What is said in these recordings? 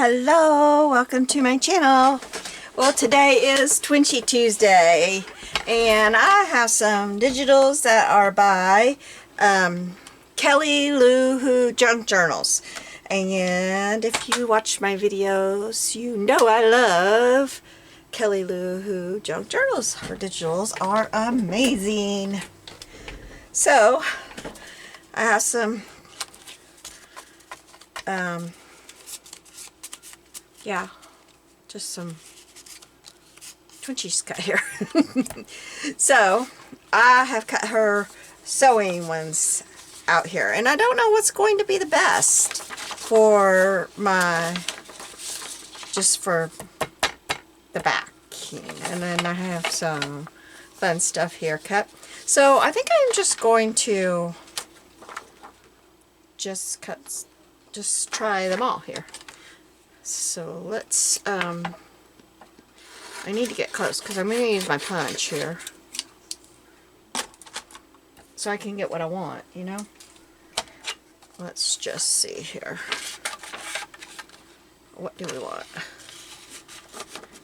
Hello, welcome to my channel. Well, today is Twinchie Tuesday, and I have some digitals that are by Kelly Lou Who Junk Journals. And if you watch my videos, you know I love Kelly Lou Who Junk Journals. Her digitals are amazing. So, I have some yeah, just some Twinchies cut here. So, I have cut her sewing ones out here, and I don't know what's going to be the best for my, just for the backing. And then I have some fun stuff here cut. So, I think I'm just going to just try them all here. So let's, I need to get close because I'm going to use my punch here so I can get what I want, you know? Let's just see here. What do we want?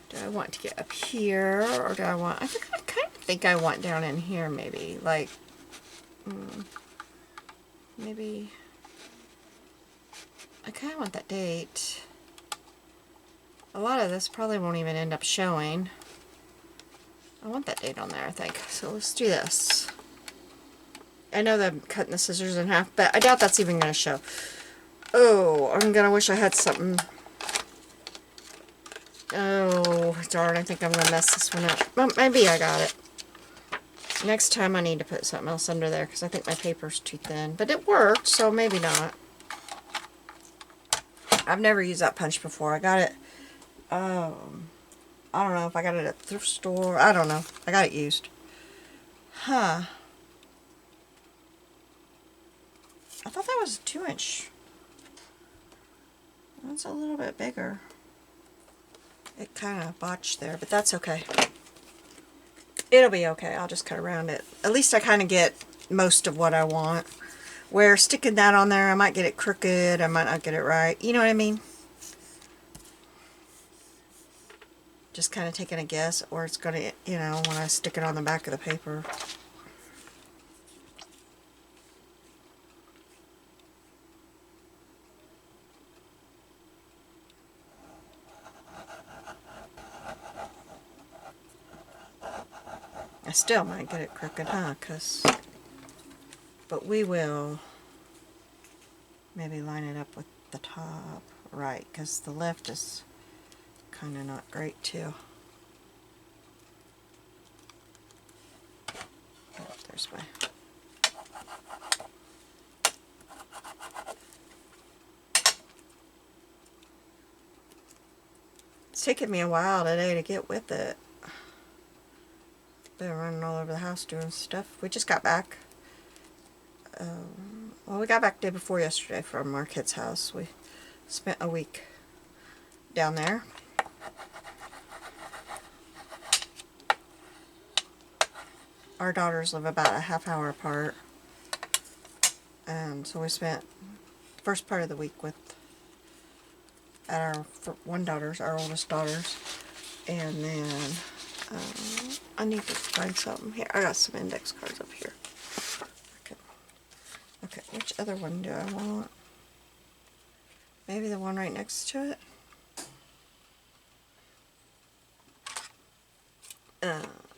Do I want to get up here, or do I want, I kind of think I want down in here maybe, like, maybe, I kind of want that date. A lot of this probably won't even end up showing. I want that date on there, I think. So let's do this. I know that I'm cutting the scissors in half, but I doubt that's even going to show. Oh, I'm going to wish I had something. Oh, darn, I think I'm going to mess this one up. Well, maybe I got it. Next time I need to put something else under there because I think my paper's too thin. But it worked, so maybe not. I've never used that punch before. I got it. I don't know if I got it at the thrift store. I don't know. I got it used. Huh. I thought that was a 2-inch. That's a little bit bigger. It kind of botched there, but that's okay. It'll be okay. I'll just cut around it. At least I kind of get most of what I want. Where sticking that on there, I might get it crooked. I might not get it right. You know what I mean? Just kind of taking a guess, or it's going to, you know, when I stick it on the back of the paper. I still might get it crooked, huh? But we will maybe line it up with the top right, because the left is kind of not great too. Oh, there's my... It's taken me a while today to get with it. Been running all over the house doing stuff. We just got back. Well, we got back the day before yesterday from our kids' house. We spent a week down there. Our daughters live about a half-hour apart, and so we spent the first part of the week at our our oldest daughter's, and then I need to find something here. I got some index cards up here. Okay, which other one do I want? Maybe the one right next to it?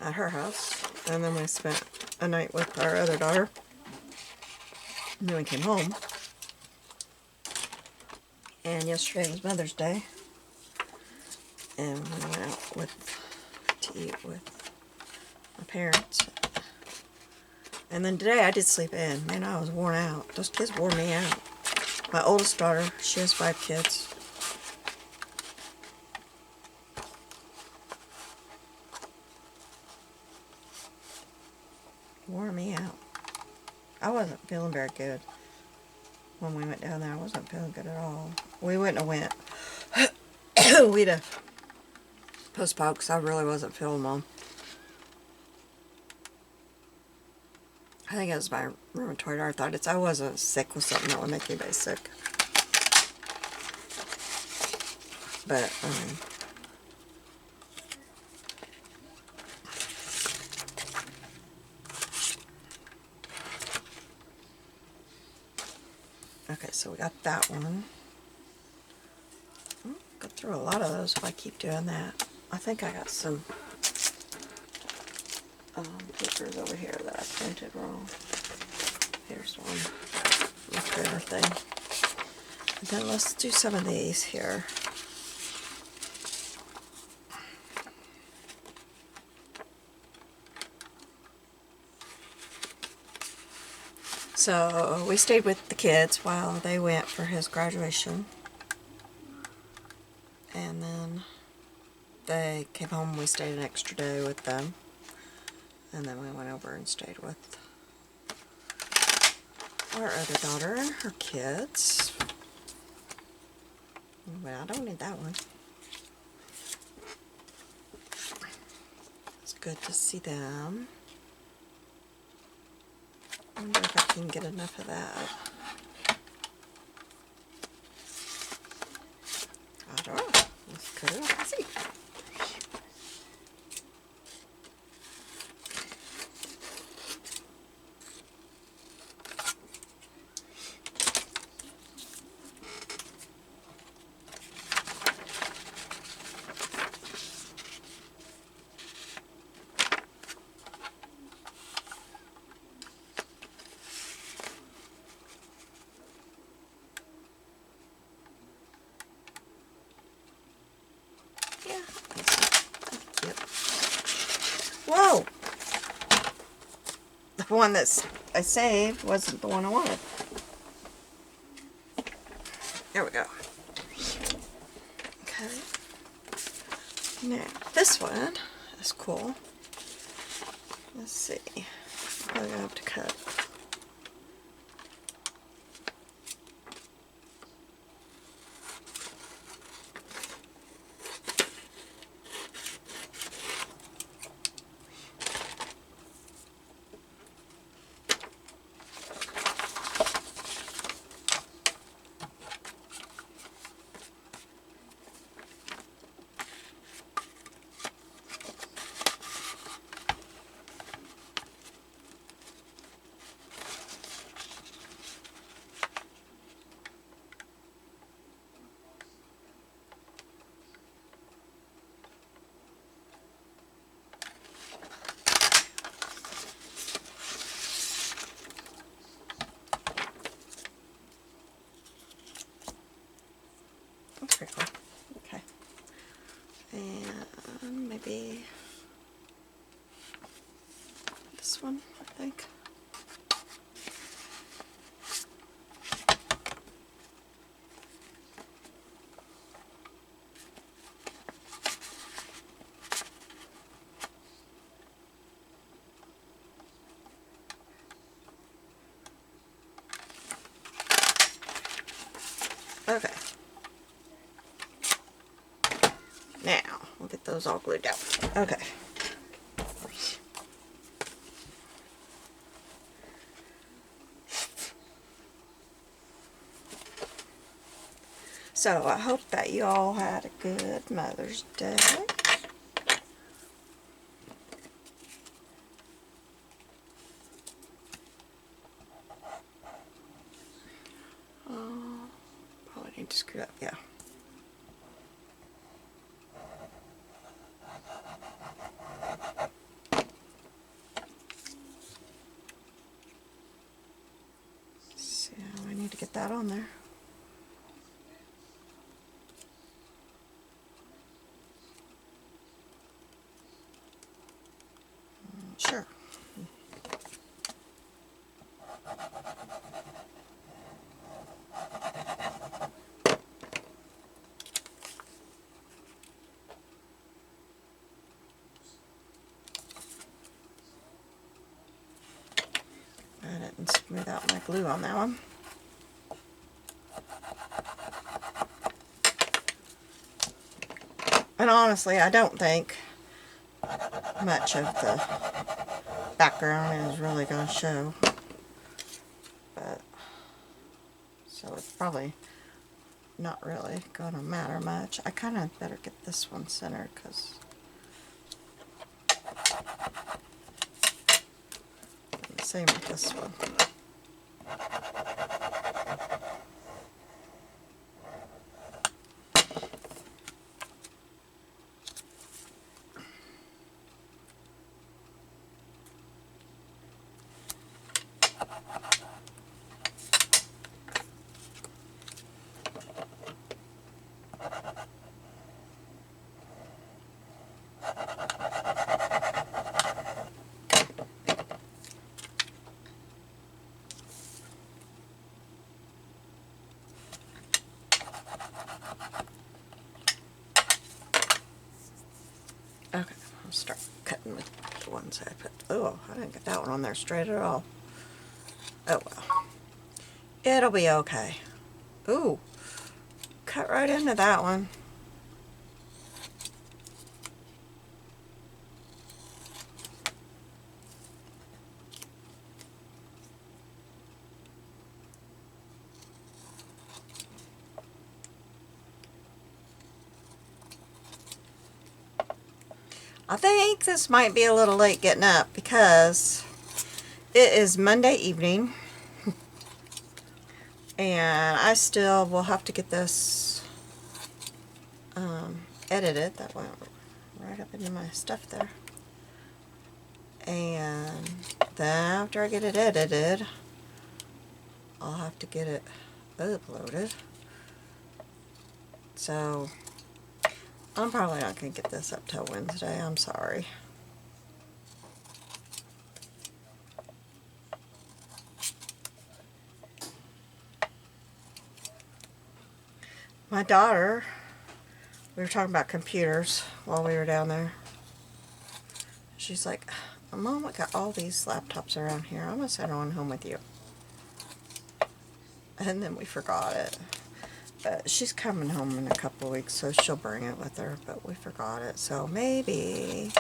At her house. And then we spent a night with our other daughter. And then we came home. And yesterday was Mother's Day. And we went out to eat with my parents. And then today I did sleep in. Man, I was worn out. Those kids wore me out. My oldest daughter, she has 5 kids. Wore me out. I wasn't feeling very good when we went down there. I wasn't feeling good at all. We wouldn't have went. We'd have postponed because I really wasn't feeling well. I think it was my rheumatoid arthritis. I wasn't sick with something that would make anybody sick. But, okay, so we got that one. Go through a lot of those if I keep doing that. I think I got some papers over here that I printed wrong. Here's one. Look at everything. And then let's do some of these here. So we stayed with the kids while they went for his graduation. And then they came home and we stayed an extra day with them. And then we went over and stayed with our other daughter and her kids. Well, I don't need that one. It's good to see them. I wonder if I can get enough of that. I don't know. Let's cut it off and see. Whoa! The one that I saved wasn't the one I wanted. There we go. Okay. Now, this one is cool. Let's see. I'm probably gonna have to cut. That's pretty cool. Okay. And maybe this one, I think. Okay. Now, we'll get those all glued down. Okay. So, I hope that you all had a good Mother's Day. Probably need to screw up, yeah. So, I need to get that on there. Sure. I didn't smooth out my glue on that one. And honestly, I don't think much of the background is really going to show. But, so it's probably not really gonna matter much. I kind of better get this one centered because same with this one. Okay, I'll start cutting with the ones I put. Oh, I didn't get that one on there straight at all. Oh well. It'll be okay. Ooh, cut right into that one. I think this might be a little late getting up because it is Monday evening and I still will have to get this edited. That went right up into my stuff there. And then after I get it edited, I'll have to get it uploaded. So I'm probably not going to get this up till Wednesday. I'm sorry. My daughter, we were talking about computers while we were down there. She's like, Mom, I got all these laptops around here. I'm going to send one home with you. And then we forgot it. But she's coming home in a couple of weeks, so she'll bring it with her. But we forgot it, so maybe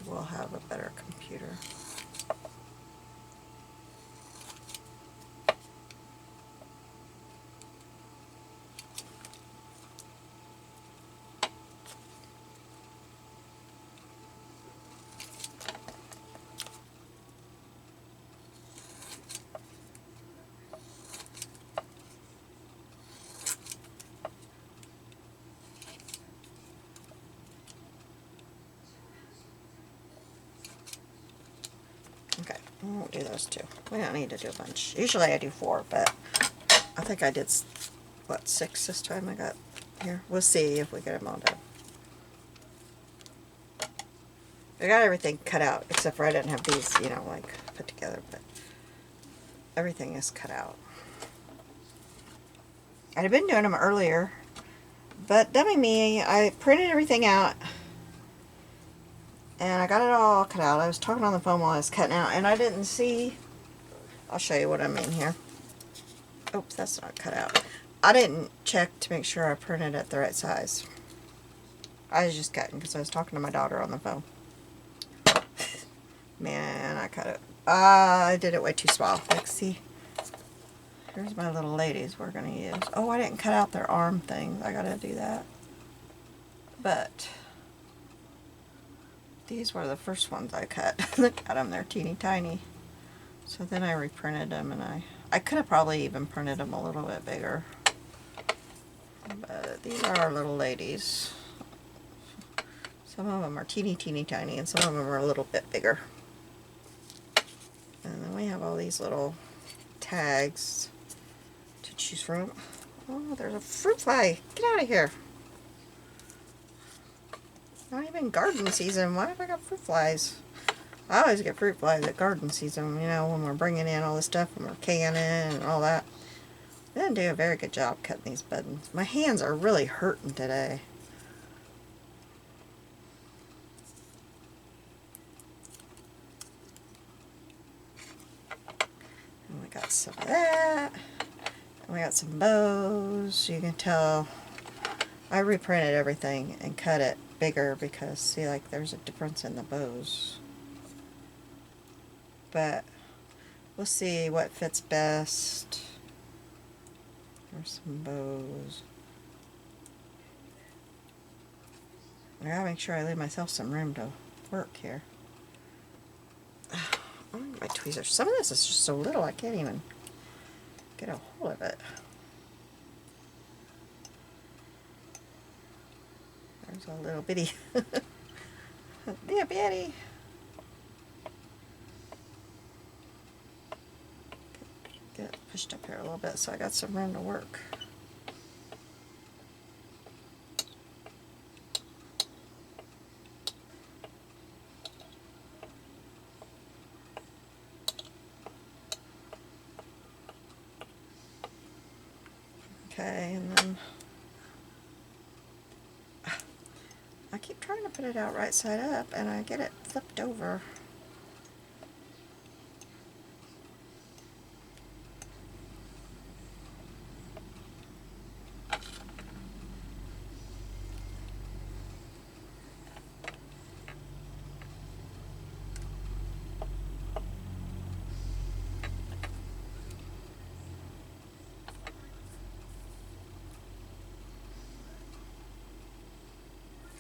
we'll have a better computer. Okay, we won't do those two. We don't need to do a bunch. Usually I do 4, but I think I did, what, 6 this time I got here. We'll see if we get them all done. I got everything cut out, except for I didn't have these, you know, like, put together, but everything is cut out. I'd have been doing them earlier, but dummy me, I printed everything out, and I got it all cut out. I was talking on the phone while I was cutting out, and I didn't see, I'll show you what I mean here. Oops, that's not cut out. I didn't check to make sure I printed it the right size. I was just cutting because I was talking to my daughter on the phone. Man, I cut it. I did it way too small. Like, see, here's my little ladies we're going to use. Oh, I didn't cut out their arm things. I got to do that. But these were the first ones I cut. Look at them, they're teeny tiny. So then I reprinted them, and I could have probably even printed them a little bit bigger. But these are our little ladies. Some of them are teeny tiny, and some of them are a little bit bigger. And then we have all these little tags to choose from. Oh, there's a fruit fly. Get out of here. Not even garden season. Why have I got fruit flies? I always get fruit flies at garden season, you know, when we're bringing in all this stuff and we're canning and all that. They didn't do a very good job cutting these buttons. My hands are really hurting today. And we got some of that. And we got some bows. You can tell I reprinted everything and cut it bigger because, see, like, there's a difference in the bows. But We'll see what fits best. There's some bows. I gotta make sure I leave myself some room to work here. Oh, my tweezers. Some of this is just so little I can't even get a hold of it. There's a little bitty, yeah, bitty. Get it pushed up here a little bit so I got some room to work. Okay, and then I keep trying to put it out right side up and I get it flipped over.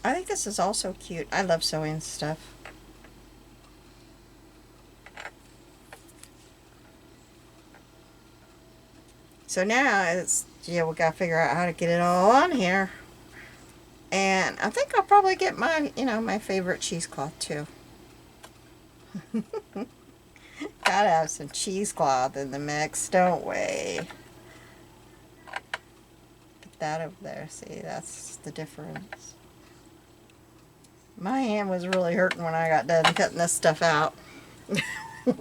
I think this is also cute. I love sewing stuff. So now it's, yeah, we gotta figure out how to get it all on here. And I think I'll probably get my, my favorite cheesecloth too. Gotta have some cheesecloth in the mix, don't we? Put that over there. See, that's the difference. My hand was really hurting when I got done cutting this stuff out. I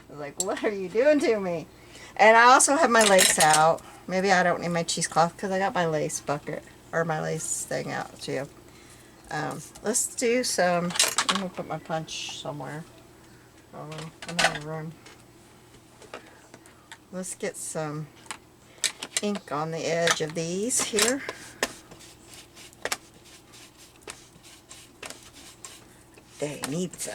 was like, what are you doing to me? And I also have my lace out. Maybe I don't need my cheesecloth because I got my lace bucket, or my lace thing out too. Let's do some, I'm going to put my punch somewhere. Another room. Let's get some ink on the edge of these here. They need some.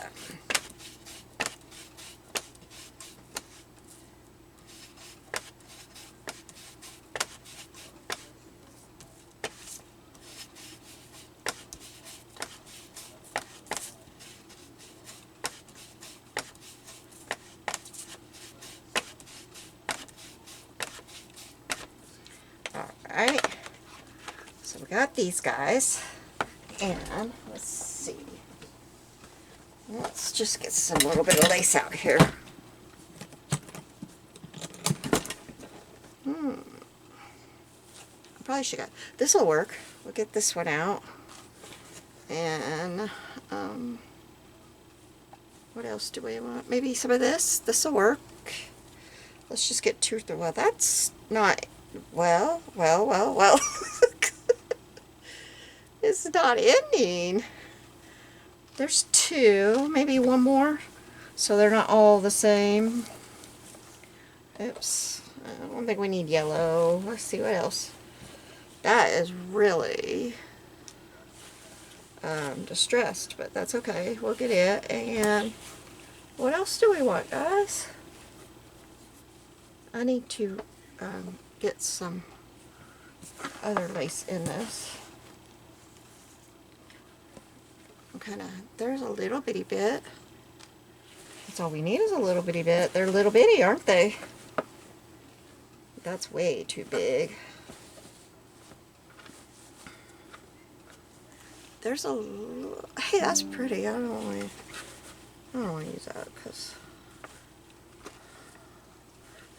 Alright, so we got these guys, and let's see. Let's just get some little bit of lace out here. I probably should have. This will work. We'll get this one out. And what else do we want? Maybe some of this. This will work. Let's just get two. Well, that's not. Well. It's not ending. There's two, maybe one more, so they're not all the same. Oops, I don't think we need yellow. Let's see what else. That is really distressed, but that's okay. We'll get it. And what else do we want, guys? I need to get some other lace in this. There's a little bitty bit. That's all we need is a little bitty bit. They're little bitty, aren't they? That's way too big. There's a, hey, that's pretty. I don't want to use that because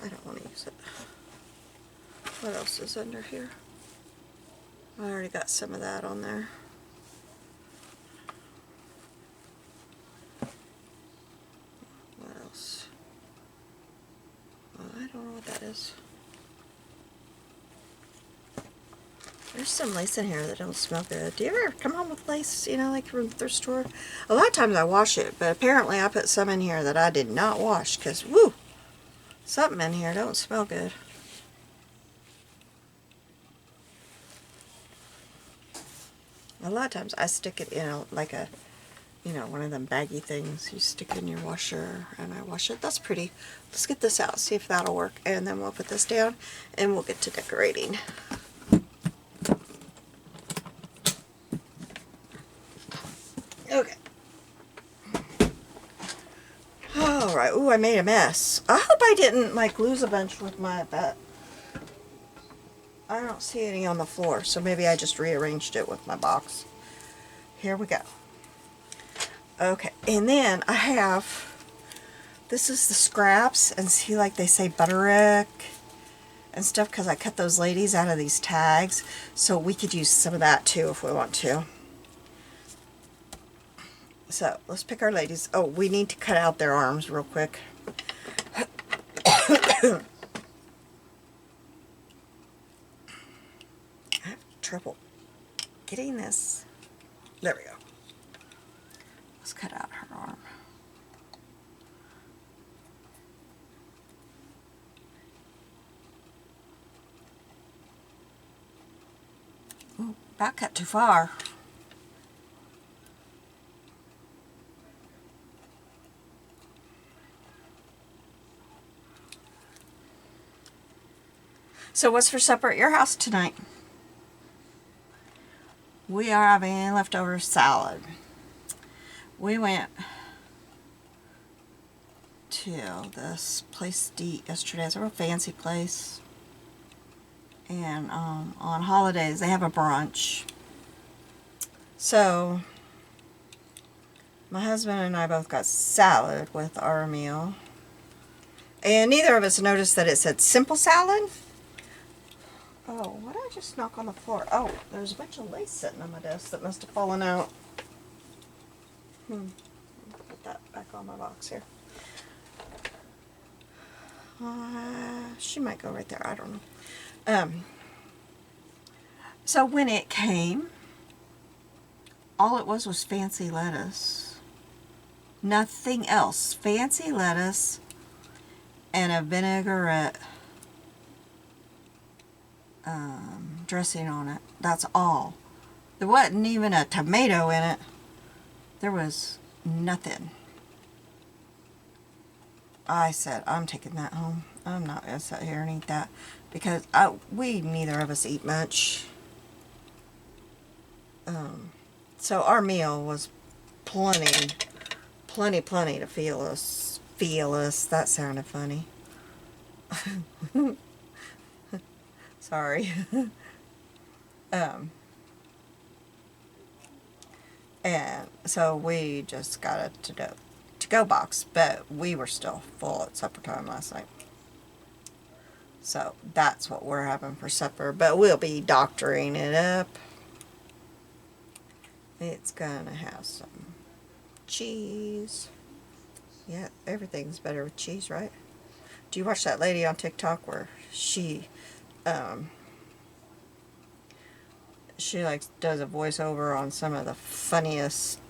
I don't want to use it. What else is under here? I already got some of that on there. I don't know what that is. There's some lace in here that don't smell good. Do you ever come home with lace, like from the thrift store? A lot of times I wash it, but apparently I put some in here that I did not wash because, woo, something in here don't smell good. A lot of times I stick it in like a you know, one of them baggy things you stick in your washer and I wash it. That's pretty. Let's get this out, see if that'll work, and then we'll put this down and we'll get to decorating. Okay. Alright, ooh, I made a mess. I hope I didn't, like, lose a bunch with my bat. I don't see any on the floor, so maybe I just rearranged it with my box. Here we go. Okay, and then I have, this is the scraps, and see, like they say butterick and stuff, because I cut those ladies out of these tags, so we could use some of that too if we want to. So, let's pick our ladies. Oh, we need to cut out their arms real quick. I have trouble getting this. There we go. Let's cut out her arm. Ooh, that cut too far. So what's for supper at your house tonight? We are having leftover salad. We went to this place to eat yesterday. It's a real fancy place. And on holidays they have a brunch. So my husband and I both got salad with our meal. And neither of us noticed that it said simple salad. Oh, what did I just knock on the floor? Oh, there's a bunch of lace sitting on my desk that must have fallen out. Put that back on my box here. She might go right there. I don't know. So when it came, all it was fancy lettuce. Nothing else. Fancy lettuce and a vinaigrette dressing on it. That's all. There wasn't even a tomato in it. There was nothing. I said, I'm taking that home. I'm not going to sit here and eat that because we neither of us eat much. So our meal was plenty to feel us. That sounded funny. Sorry. And so we just got a to-go box, but we were still full at supper time last night. So that's what we're having for supper, but we'll be doctoring it up. It's gonna have some cheese. Yeah, everything's better with cheese, right? Do you watch that lady on TikTok where she like does a voiceover on some of the funniest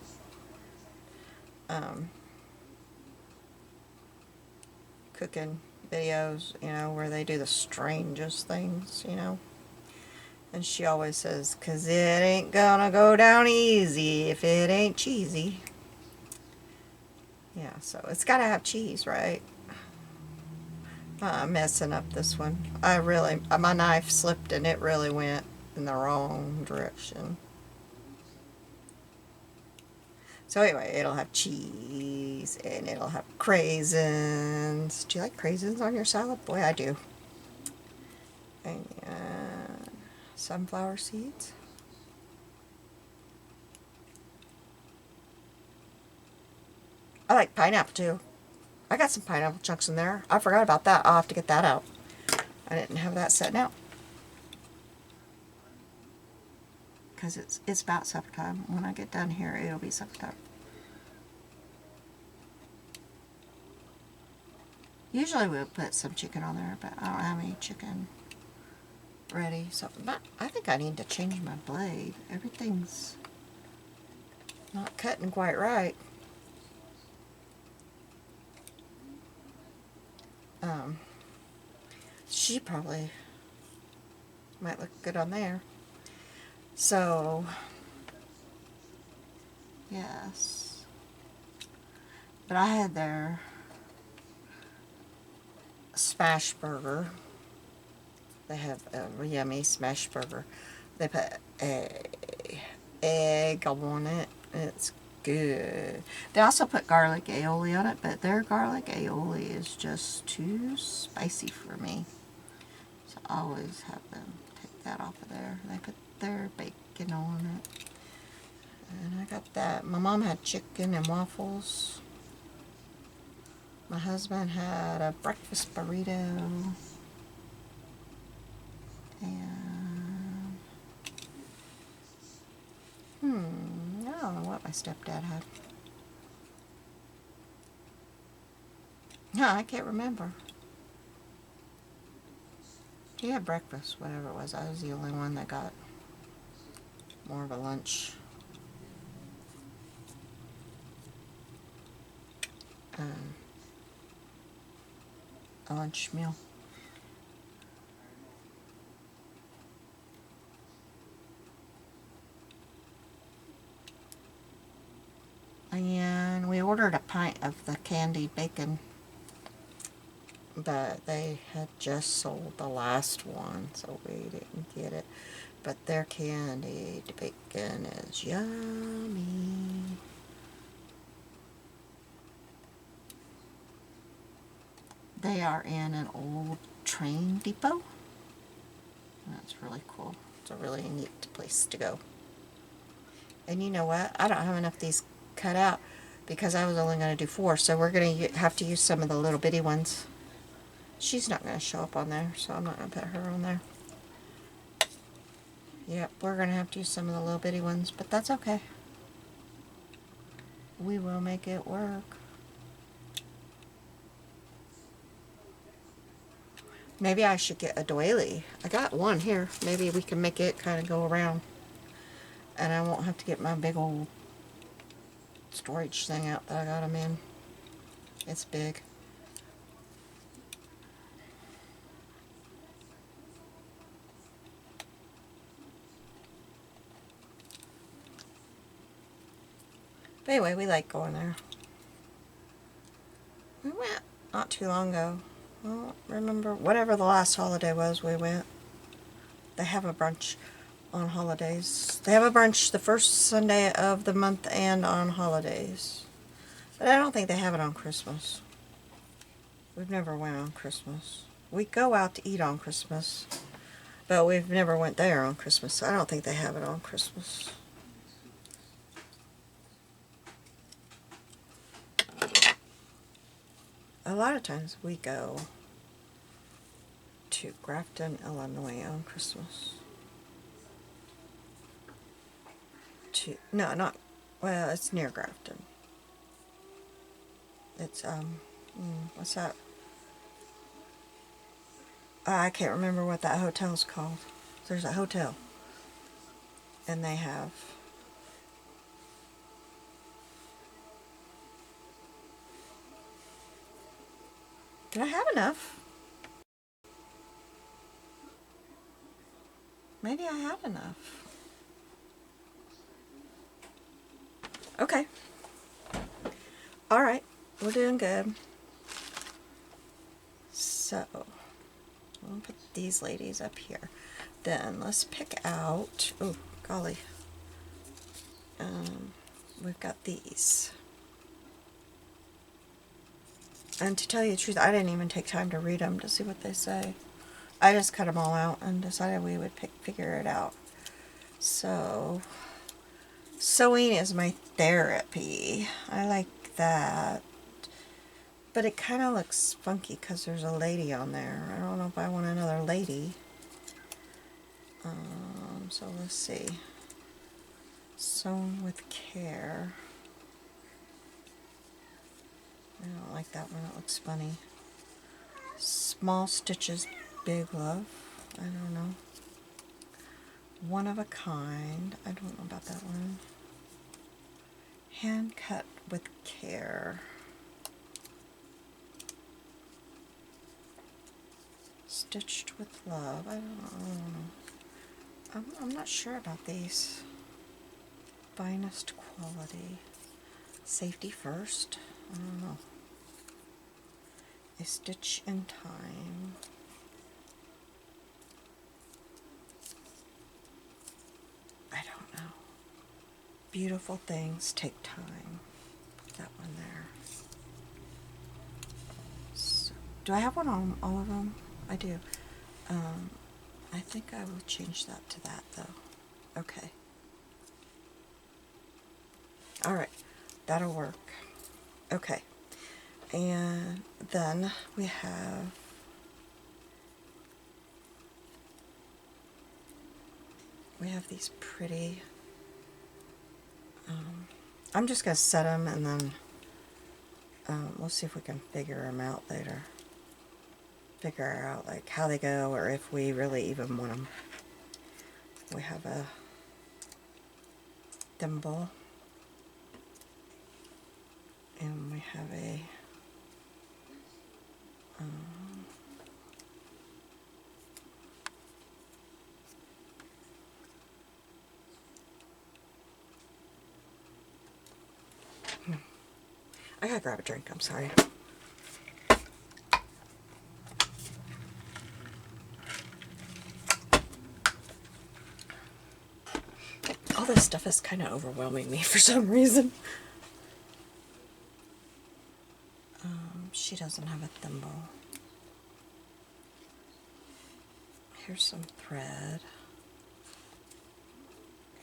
cooking videos, you know, where they do the strangest things, you know? And she always says, 'cause it ain't gonna go down easy if it ain't cheesy. Yeah, so it's gotta have cheese, right? I'm messing up this one. My knife slipped and it really went in the wrong direction. So anyway, it'll have cheese and it'll have craisins. Do you like craisins on your salad? Boy, I do. And sunflower seeds. I like pineapple too. I got some pineapple chunks in there. I forgot about that. I'll have to get that out. I didn't have that setting out. Because it's about supper time. When I get done here, it'll be supper time. Usually we'll put some chicken on there, but I don't have any chicken ready. So I think I need to change my blade. Everything's not cutting quite right. She probably might look good on there. So, yes. But I had their smash burger. They have a yummy smash burger. They put a egg on it. It's good. They also put garlic aioli on it, but their garlic aioli is just too spicy for me. So I always have them take that off of there. They put their bacon on it. And I got that. My mom had chicken and waffles. My husband had a breakfast burrito. And I don't know what my stepdad had. No, I can't remember. He had breakfast, whatever it was. I was the only one that got more of a lunch. A lunch meal. And we ordered a pint of the candied bacon, but they had just sold the last one, so we didn't get it. But their candied bacon is yummy. They are in an old train depot. That's really cool. It's a really neat place to go. And you know what? I don't have enough of these cut out because I was only going to do 4, so we're going to have to use some of the little bitty ones. She's not going to show up on there, so I'm not going to put her on there. Yep, we're going to have to use some of the little bitty ones, but that's okay. We will make it work. Maybe I should get a doily. I got one here. Maybe we can make it kind of go around. And I won't have to get my big old storage thing out that I got them in. It's big. But anyway, we like going there. We went not too long ago. I don't remember. Whatever the last holiday was, we went. They have a brunch on holidays. They have a brunch the first Sunday of the month and on holidays. But I don't think they have it on Christmas. We've never went on Christmas. We go out to eat on Christmas, but we've never went there on Christmas. So I don't think they have it on Christmas. A lot of times we go to Grafton, Illinois on Christmas. No, not, well, it's near Grafton. It's, what's that? I can't remember what that hotel's called. There's a hotel. And they have did I have enough? Maybe I have enough. Okay. Alright, we're doing good. So, I'll put these ladies up here. Then let's pick out, oh golly, we've got these. And to tell you the truth, I didn't even take time to read them to see what they say. I just cut them all out and decided we would figure it out. So, sewing is my therapy. I like that. But it kind of looks funky because there's a lady on there. I don't know if I want another lady. So let's see. Sewn with care. I don't like that one. It looks funny. Small stitches, big love. I don't know. One of a kind. I don't know about that one. Hand cut with care. Stitched with love. I don't know. I'm not sure about these. Finest quality. Safety first. I don't know. A Stitch in Time. I don't know. Beautiful Things Take Time. Put that one there. So, do I have one on all of them? I do. I think I will change that to that though. Okay. Alright, that'll work. Okay. And then we have these pretty, I'm just going to set them and then we'll see if we can figure them out later. Figure out like how they go or if we really even want them. We have a thimble and we have a I gotta grab a drink, I'm sorry. All this stuff is kind of overwhelming me for some reason. She doesn't have a thimble. Here's some thread.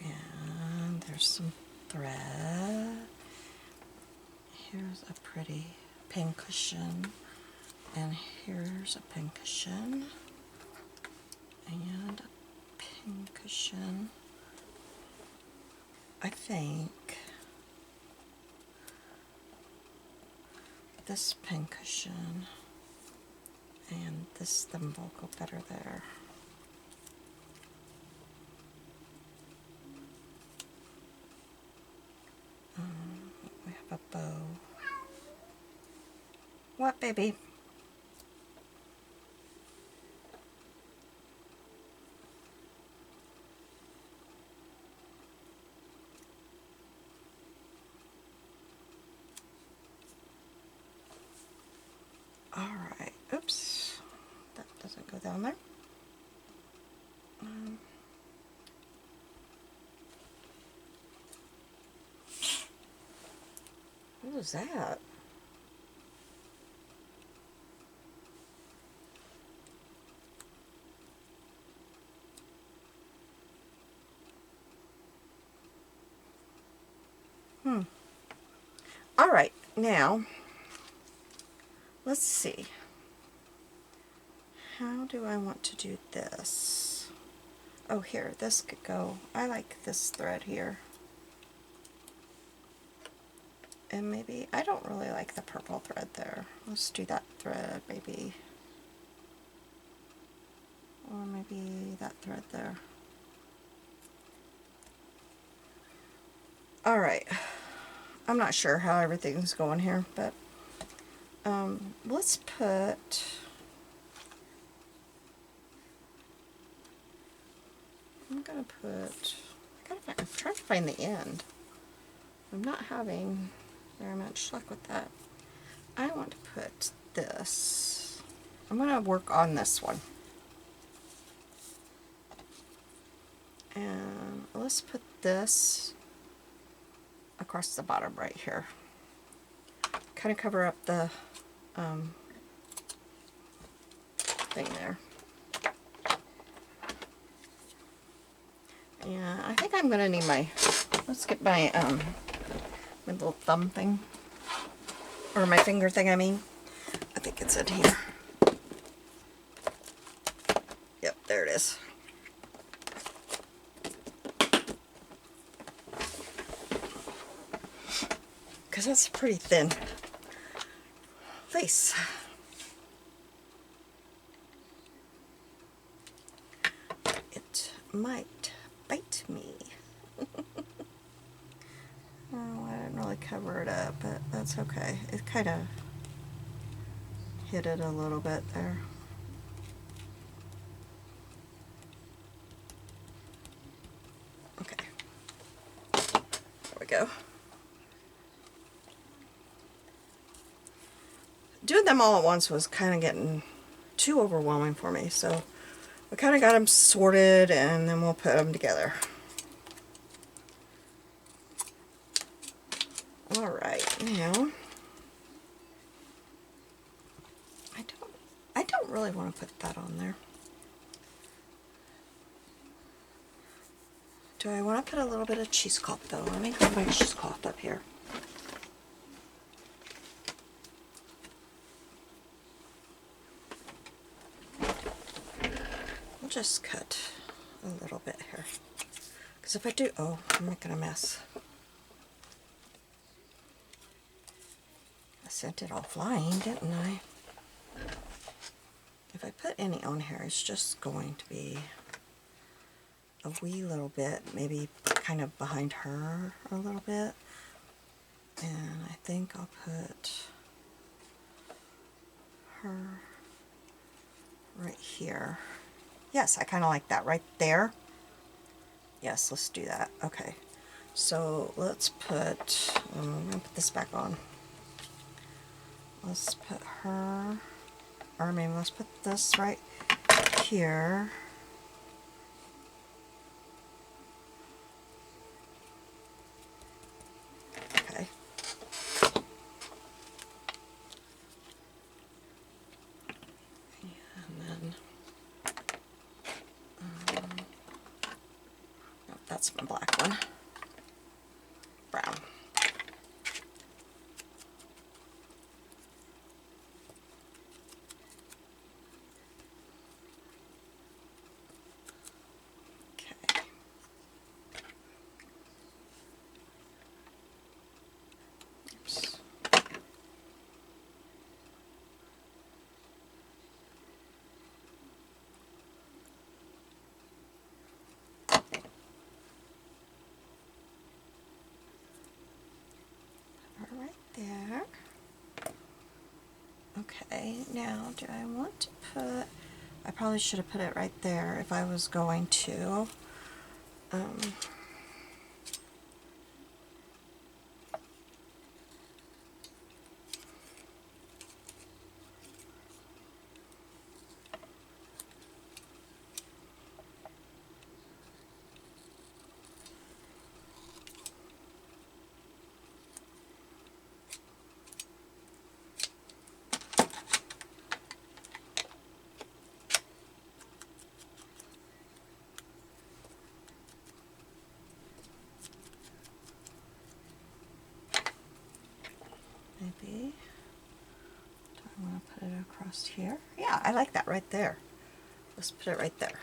And there's some thread. Here's a pretty pin cushion. And here's a pin cushion. And a pin cushion. I think this pin cushion and this thimble go better there. We have a bow. What, baby? Alright, oops, that doesn't go down there. What was that? Alright, now, let's see. How do I want to do this? Oh, here, this could go. I like this thread here. And maybe, I don't really like the purple thread there. Let's do that thread, maybe. Or maybe that thread there. Alright. I'm not sure how everything's going here, but let's put... I'm gonna put... I'm trying to find the end. I'm not having very much luck with that. I want to put this. I'm going to work on this one. And let's put this across the bottom right here. Kind of cover up the thing there. Yeah, I think I'm going to need my, let's get my my little thumb thing, or my finger thing, I mean. I think it's in here. Yep, there it is. Because that's pretty thin lace. It might bite me. Oh, I didn't really cover it up, but that's okay. It kind of hit it a little bit there. Okay. There we go. them all at once was kind of getting too overwhelming for me, so we kind of got them sorted, and then we'll put them together. Alright, now I don't really want to put that on there. Do I want to put a little bit of cheesecloth though? Let me grab my cheesecloth up here. We'll just cut a little bit here. Because if I do, oh, I'm making a mess. I sent it all flying, didn't I? If I put any on here, it's just going to be a wee little bit, maybe kind of behind her a little bit. And I think I'll put her right here. Yes, I kind of like that right there. Yes, let's do that. Okay, so let's put, I'm going to put this back on. Let's put her, or maybe let's put this right here. Okay. And then, no, that's my black one. Brown. Right there. Okay, now do I want to put, I probably should have put it right there if I was going to. Maybe, do I want to put it across here? Yeah, I like that right there. Let's put it right there.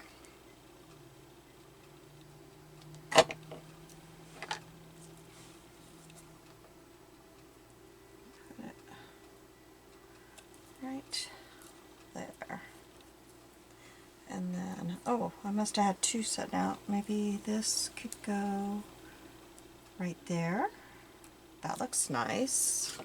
Put it right there. And then, oh, I must have had two set out. Maybe this could go right there. That looks nice.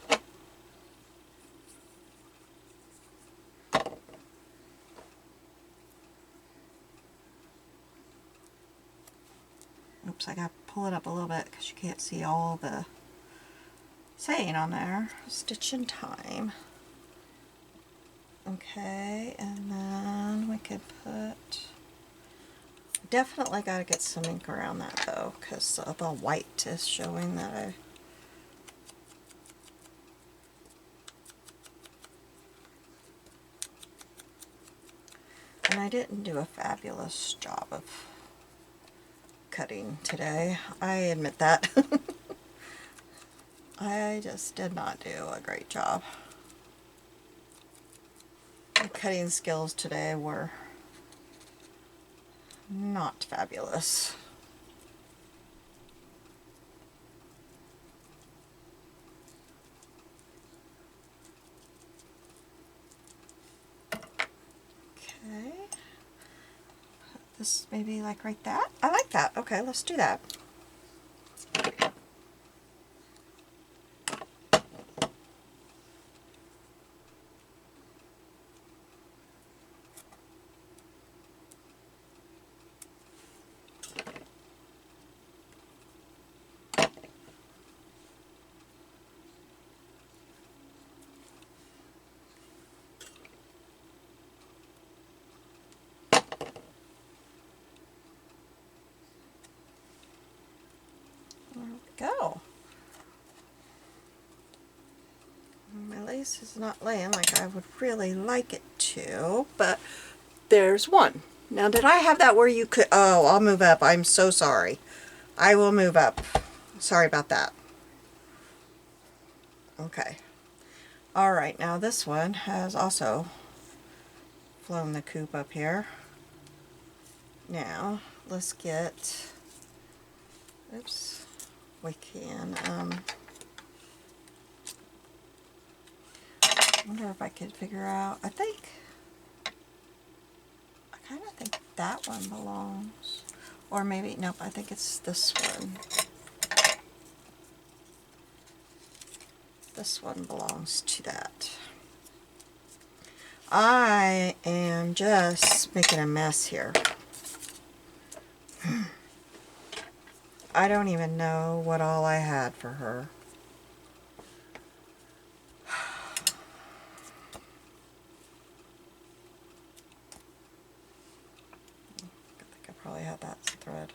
Oops, I got to pull it up a little bit because you can't see all the saying on there. Stitch in time. Okay, and then we could put, definitely got to get some ink around that though, because the white is showing that and I didn't do a fabulous job of cutting today. I admit that. I just did not do a great job. My cutting skills today were not fabulous. Okay. This maybe like right that. I like that. Okay, let's do that. lace is not laying like I would really like it to, but there's one. Now, did I have that where you could, oh, I'll move up. I'm so sorry. I will move up. Sorry about that. Okay. All right, now this one has also flown the coop up here. Now, let's get, oops, we can, I wonder if I could figure out, I kind of think that one belongs, or maybe, nope, I think it's this one. This one belongs to that. I am just making a mess here. I don't even know what all I had for her. I think I probably had that thread.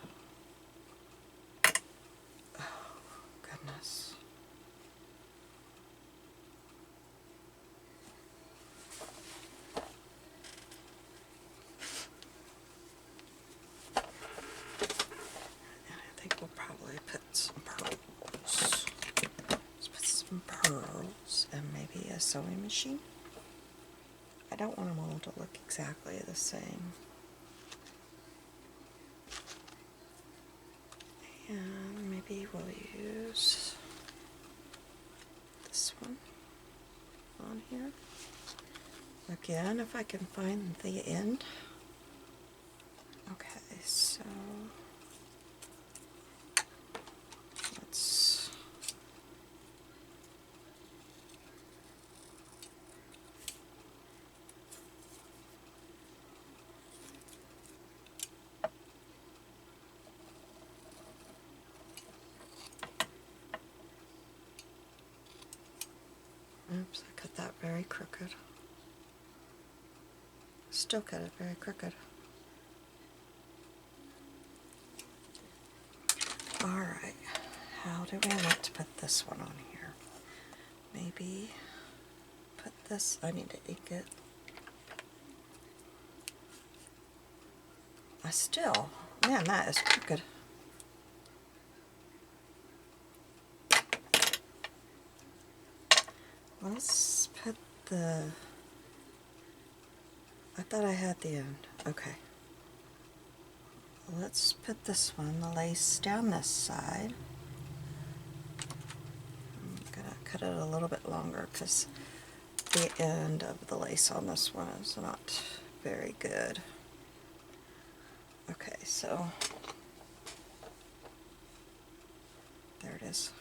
Oh, goodness. I think we'll probably put some pearls. Let's put some pearls and maybe a sewing machine. I don't want them all to look exactly the same. And maybe we'll use this one on here. Again, if I can find the end. Okay, so let's oops, I cut that very crooked. Still cut it very crooked. Alright, how do we want to put this one on here? Maybe put this, I need to ink it. Man, that is crooked. Let's put the, I thought I had the end. Okay. Let's put this one, the lace, down this side. I'm going to cut it a little bit longer because the end of the lace on this one is not very good. Okay, so there it is.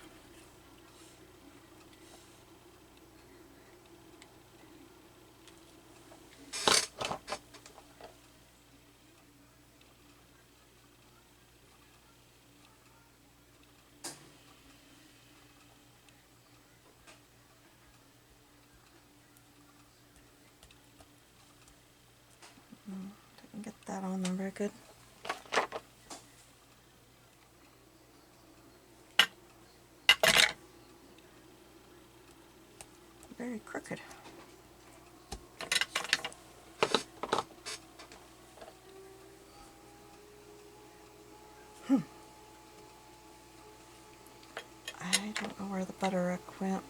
Didn't get that on there very good. Very crooked. I don't know where the butter went.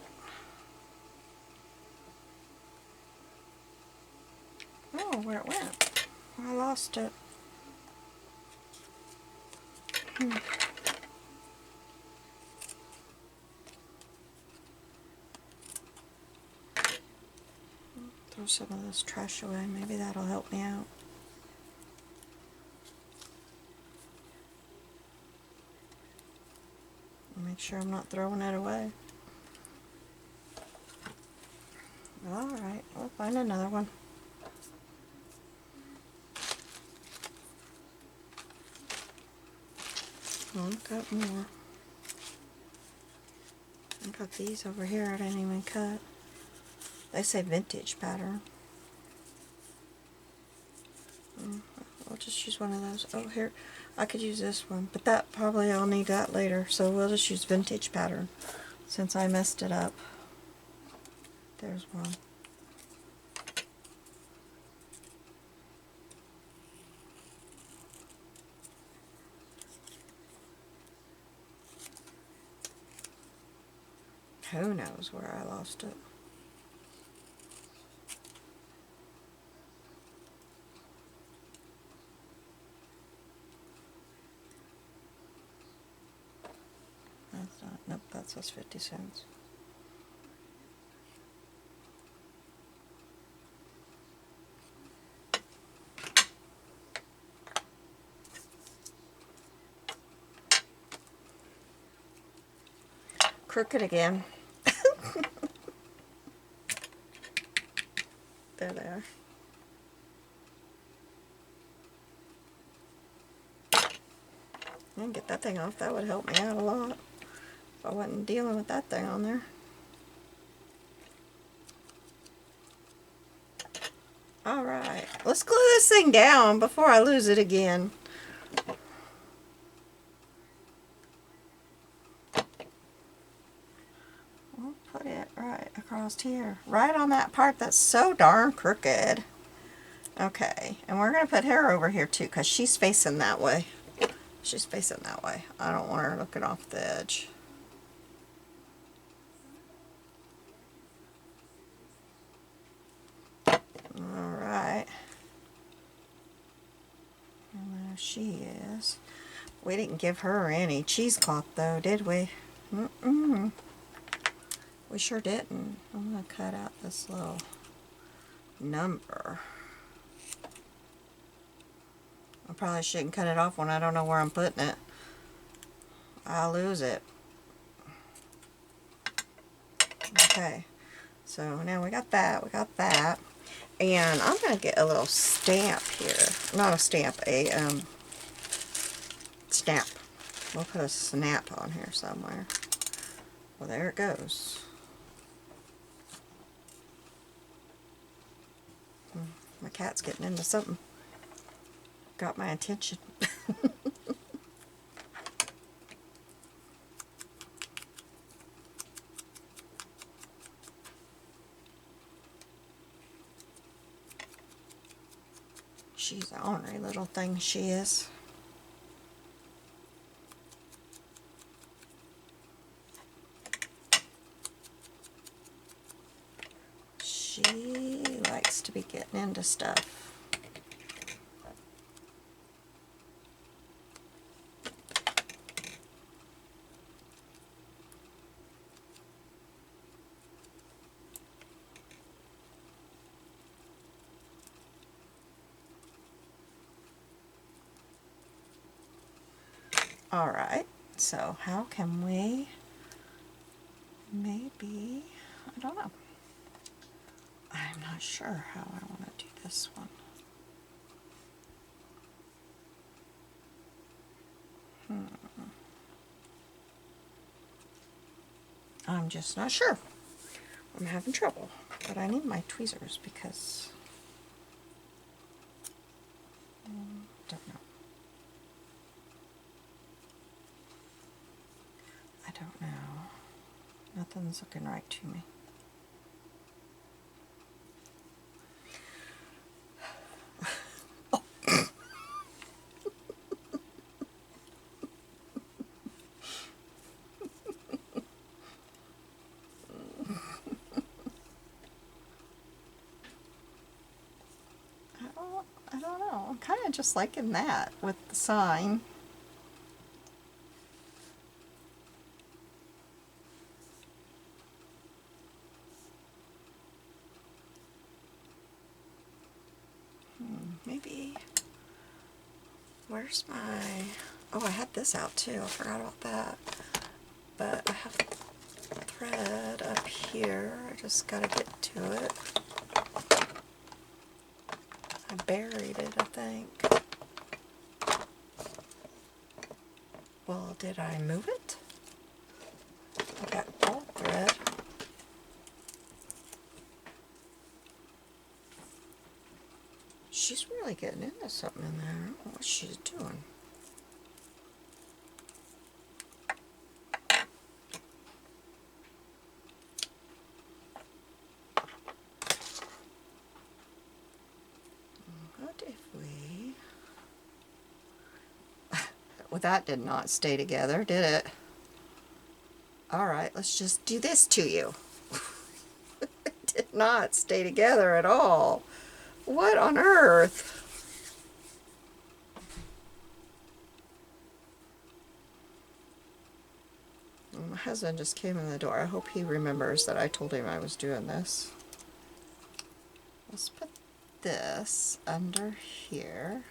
Oh, where it went. I lost it. Throw some of this trash away. Maybe that'll help me out. Make sure I'm not throwing it away. Alright, we'll find another one. Oh, I've got more. I got these over here I didn't even cut. They say vintage pattern. I'll just use one of those. Oh, here, I could use this one, but that probably I'll need that later, so we'll just use vintage pattern since I messed it up. there's one. Who knows where I lost it? That's not, nope, that says 50 cents. Crooked again. There they are. And get that thing off. That would help me out a lot if I wasn't dealing with that thing on there. Alright, let's glue this thing down before I lose it again. We'll put it right across here, right on that part that's so darn crooked. Okay, and we're going to put her over here too, because she's facing that way. She's facing that way. I don't want her looking off the edge. Alright. And there she is. We didn't give her any cheesecloth though, did we? Mm-mm. We sure didn't. I'm going to cut out this little number. I probably shouldn't cut it off when I don't know where I'm putting it. I'll lose it. Okay, so now we got that, and I'm going to get a little stamp here. Not a stamp, a snap. We'll put a snap on here somewhere. Well, there it goes. My cat's getting into something. Got my attention. She's an ornery little thing, she is. She likes to be getting into stuff. Alright, so how can we, maybe, I don't know. I'm not sure how I want to do this one. I'm just not sure. I'm having trouble, but I need my tweezers because, don't know. I don't know. Nothing's looking right to me. I don't know. I'm kind of just liking that with the sign. Maybe, where's my, oh, I had this out too, I forgot about that, but I have thread up here, I just gotta get to it. I buried it, I think. Well, did I move it? I got old thread. She's really getting into something in there. I don't know what she's doing. Well, that did not stay together, did it? Alright, let's just do this to you. It did not stay together at all. What on earth? My husband just came in the door. I hope he remembers that I told him I was doing this. Let's put this under here.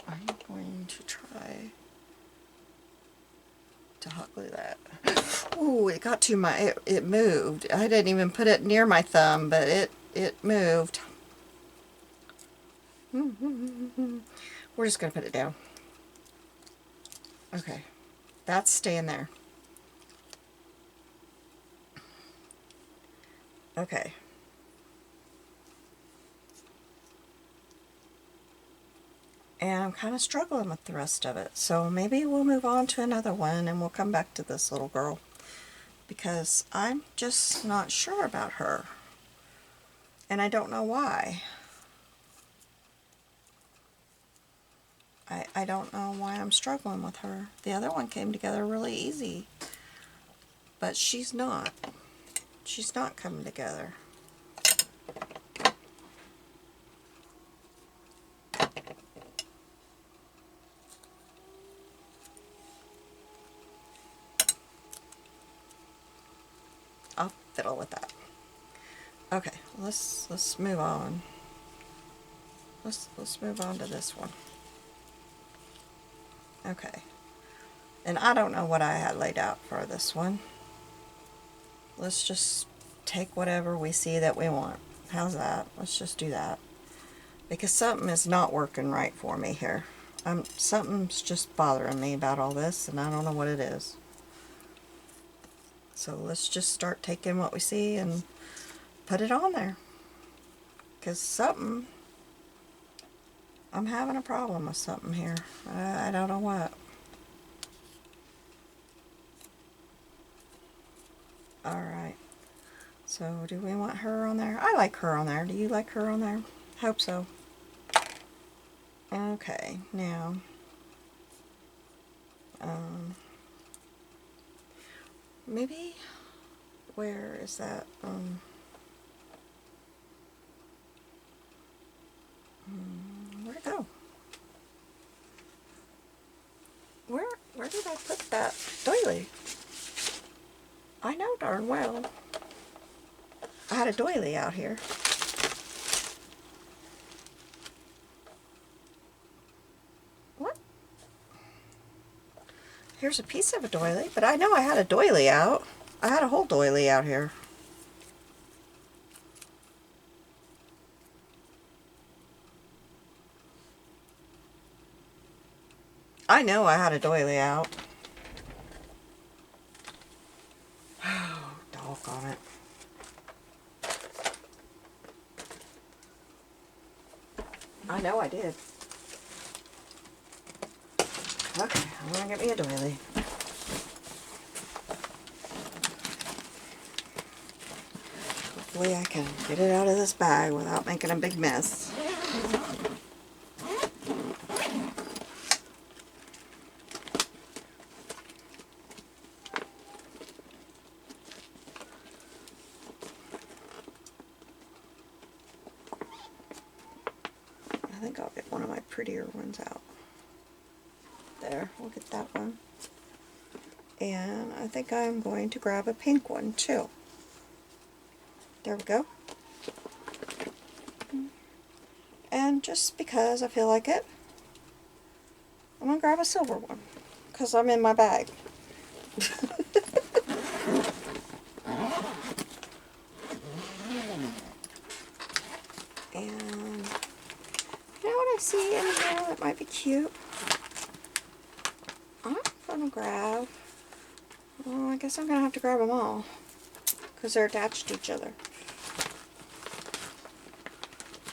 I'm going to try to hot glue that. Ooh, it got to my, it moved. I didn't even put it near my thumb, but it moved. We're just going to put it down. Okay, that's staying there. Okay. And I'm kind of struggling with the rest of it. So maybe we'll move on to another one and we'll come back to this little girl. Because I'm just not sure about her. And I don't know why. I don't know why I'm struggling with her. The other one came together really easy. But she's not. She's not coming together. I'll fiddle with that. Okay, let's move on. Let's move on to this one. Okay. And I don't know what I had laid out for this one. Let's just take whatever we see that we want. How's that? Let's just do that. Because something is not working right for me here. Something's just bothering me about all this, and I don't know what it is. So let's just start taking what we see and put it on there. Because something, I'm having a problem with something here. I don't know what. Alright. So do we want her on there? I like her on there. Do you like her on there? Hope so. Okay, now maybe where is that where'd it go? Where did I put that doily? I know darn well I had a doily out here. What? Here's a piece of a doily, but I know I had a doily out. I had a whole doily out here. I know I had a doily out. Oh, doggone it. I know I did. Okay, I'm gonna get me a doily. Hopefully I can get it out of this bag without making a big mess. I think I'll get one of my prettier ones out. There, we'll get that one. And I think I'm going to grab a pink one too. There we go. And just because I feel like it, I'm going to grab a silver one. Because I'm in my bag. And you know what I see in here that might be cute? I'm going to grab, well, I guess I'm going to have to grab them all. Because they're attached to each other.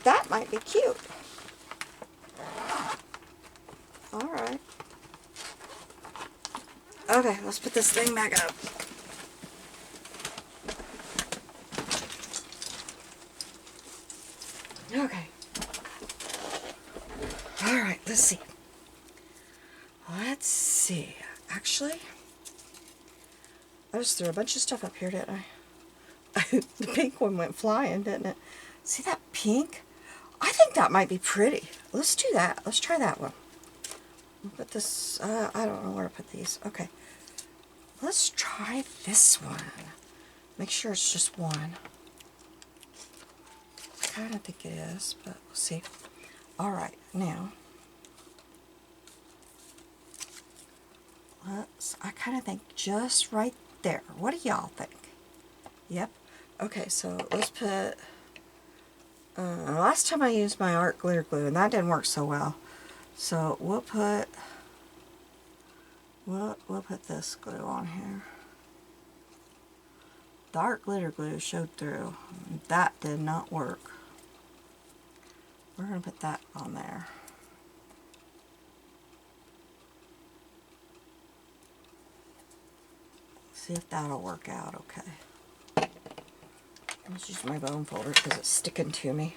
That might be cute. Alright. Okay, let's put this thing back up. let's see. Let's see. Actually, I just threw a bunch of stuff up here, didn't I? The pink one went flying, didn't it? See that pink? I think that might be pretty. Let's do that. Let's try that one. I'll put this, I don't know where to put these. Okay. Let's try this one. Make sure it's just one. I kind of think it is, but we'll see. Alright, now, I kind of think just right there. What do y'all think? Yep. Okay, so let's put, last time I used my art glitter glue, and that didn't work so well. So we'll put this glue on here. The art glitter glue showed through. That did not work. We're going to put that on there. See if that'll work out okay. Let's use my bone folder because it's sticking to me.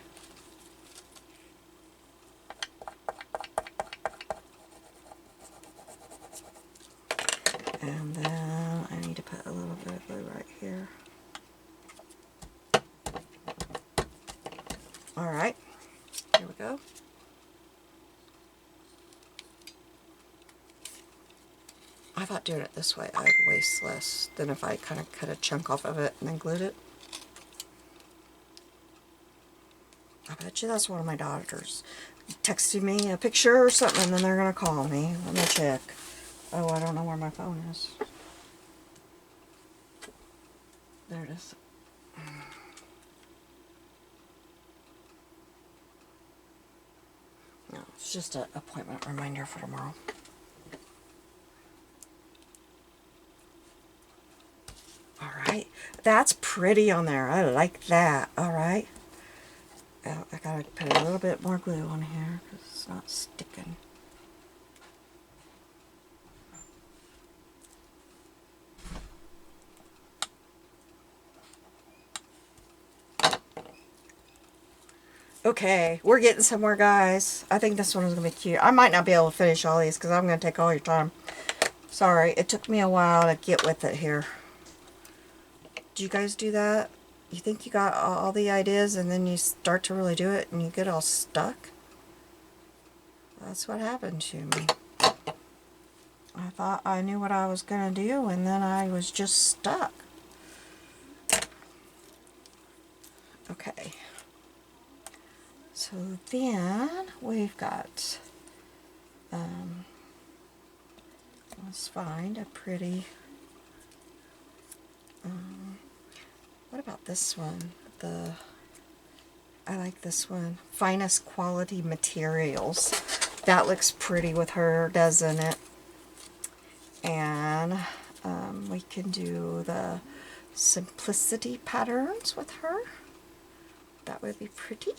And then I need to put a little bit of glue right here. Alright, here we go. I thought doing it this way I'd waste less than if I kind of cut a chunk off of it and then glued it. I bet you that's one of my daughters texting me a picture or something, and then they're going to call me. Let me check. Oh, I don't know where my phone is. There it is. No, it's just an appointment reminder for tomorrow. Alright, that's pretty on there. I like that. Alright. I gotta put a little bit more glue on here because it's not sticking. Okay, we're getting somewhere, guys. I think this one is going to be cute. I might not be able to finish all these because I'm going to take all your time. Sorry, it took me a while to get with it here. Do you guys do that? You think you got all the ideas and then you start to really do it and you get all stuck? That's what happened to me. I thought I knew what I was going to do and then I was just stuck. Okay. So then we've got, let's find a pretty, what about this one? I like this one. Finest quality materials. That looks pretty with her, doesn't it? And we can do the simplicity patterns with her. That would be pretty.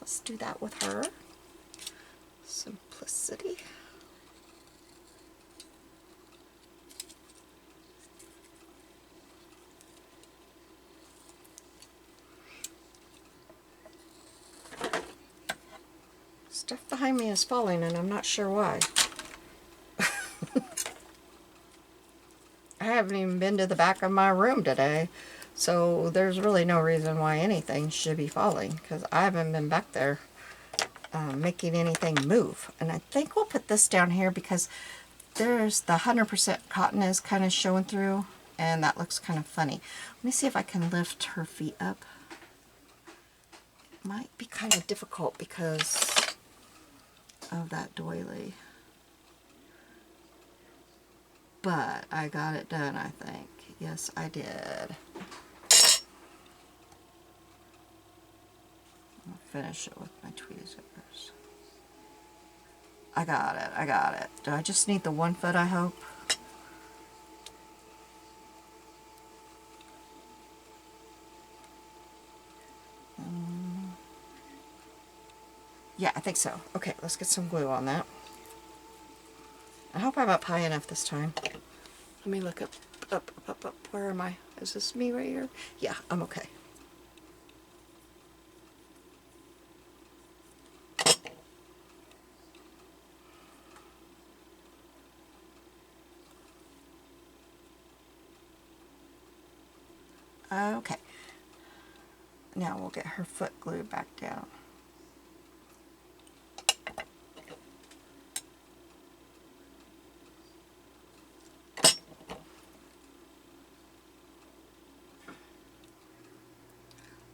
Let's do that with her. Simplicity. Stuff behind me is falling and I'm not sure why. I haven't even been to the back of my room today. So there's really no reason why anything should be falling because I haven't been back there making anything move. And I think we'll put this down here because there's the 100% cotton is kind of showing through and that looks kind of funny. Let me see if I can lift her feet up. It might be kind of difficult because of that doily. But I got it done, I think. Yes, I did. I'll finish it with my tweezers. I got it, I got it. Do I just need the 1 foot, I hope? Yeah, I think so. Okay, let's get some glue on that. I hope I'm up high enough this time. Let me look up. Where am I? Is this me right here? Yeah, I'm okay. Okay. Now we'll get her foot glued back down.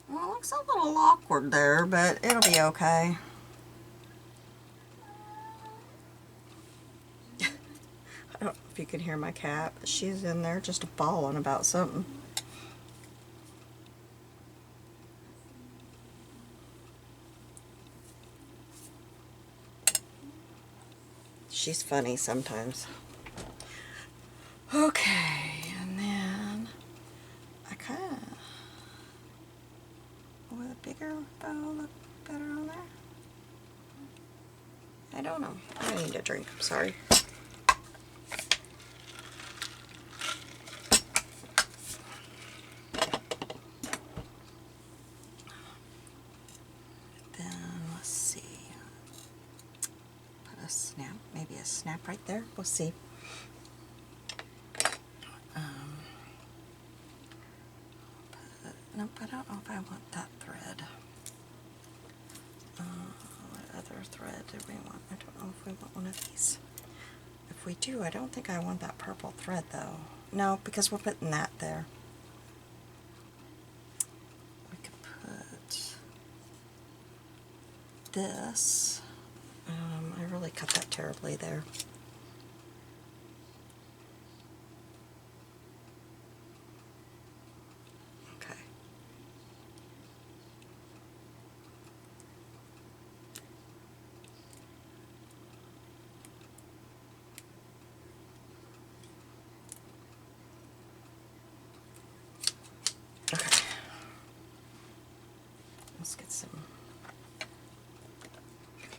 Well, it looks a little awkward there, but it'll be okay. I don't know if you can hear my cat, but she's in there just bawling about something. She's funny sometimes. Okay, and then I kind of, would a bigger bow look better on there? I don't know. I need a drink. I'm sorry. Then let's see. Put a snap, maybe a snap right there. We'll see. Nope, I don't know if I want that thread. What other thread do we want? I don't know if we want one of these. If we do, I don't think I want that purple thread though. No, because we're putting that there. We could put this. I really cut that terribly there. Okay. Okay. Let's get some.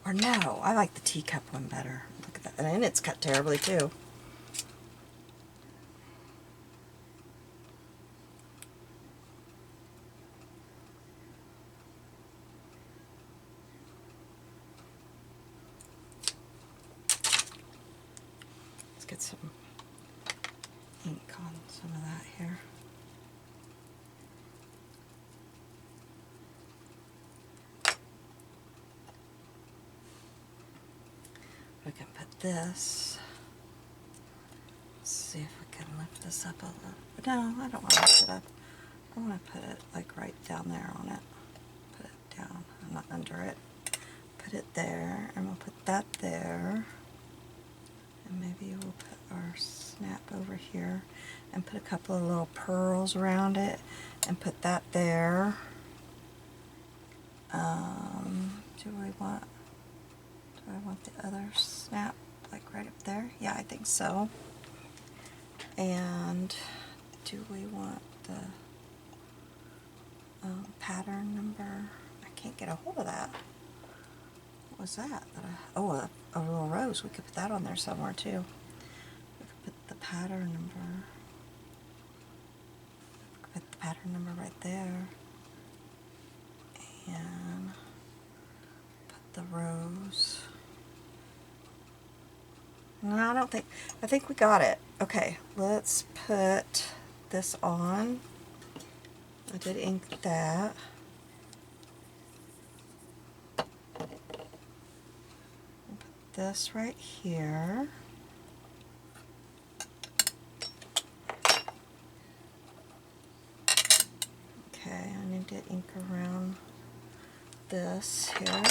Or no, I like the teacup one better. Look at that. And it's cut terribly too. Let's get some ink on some of that here. We can put this. Let's see if we can lift this up a little. No, I don't want to lift it up. I want to put it like right down there on it. Put it down, not under it. Put it there, and we'll put that there. And maybe we'll put our snap over here and put a couple of little pearls around it and put that there. Do I want the other snap like right up there? Yeah, I think so. And do we want the pattern number? I can't get a hold of that. What was that? Oh, a little rose. We could put that on there somewhere too. We could put the pattern number. We could put the pattern number right there. And put the rose. No, I think we got it. Okay, let's put this on. I did ink that. Put this right here. Okay, I need to ink around this here.